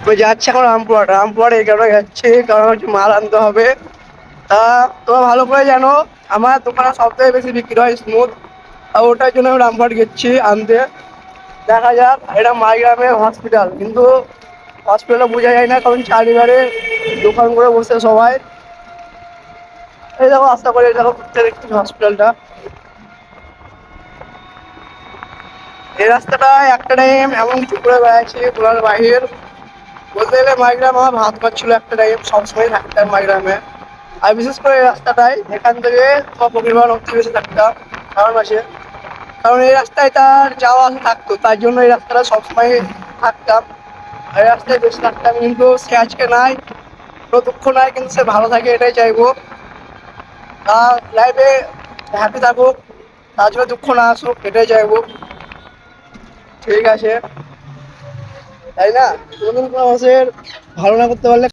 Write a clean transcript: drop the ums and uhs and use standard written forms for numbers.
ওই যাচ্ছে এখন রামপুরহাট। রামপুরহাট এই কারণে যাচ্ছি কারণ হচ্ছে মাল আনতে হবে। তা তোমরা ভালো করে জানো আমার দোকানে সবথেকে বেশি বিক্রি হয় স্মুথ, আর ওটার জন্য আমি রামপুরহাট গেছি আনতে। দেখা যাক, এটা মাইগ্রামের হসপিটাল, কিন্তু হসপিটালটা বোঝা যায় না কারণ চারিবারে দোকান করে বসে সবাই। এই দেখো আশা করি এই দেখো দেখছি হসপিটালটা। এই রাস্তাটা একটা টাইম এমন কিছু করে বেড়াচ্ছি বলার বাহির। বলতে গেলে মাইগ্রাম আমার ভাত পাচ্ছিল একটা টাইম, সবসময় থাকতাম মাইগ্রামে। আর বিশেষ করে এই রাস্তাটাই এখান থেকে তোমার ফকিরবাগান অব্দি বেশি থাকতাম কারণ মাসে, কারণ এই রাস্তায় তার যাওয়া আসা থাকতো, তার জন্য এই রাস্তাটা সবসময় থাকতাম। আর এই রাস্তায় বেশি থাকতাম, কিন্তু সে আজকে নাই, কোনো দুঃখ নাই, কিন্তু সে ভালো থাকে এটাই চাইবো। তার লাইফে হ্যাপি থাকুক, তার জন্য দুঃখ না আসুক এটাই চাইবো। ঠিক আছে, তাই না? কোনোদিন কোনো মানুষের ভালো না করতে পারলে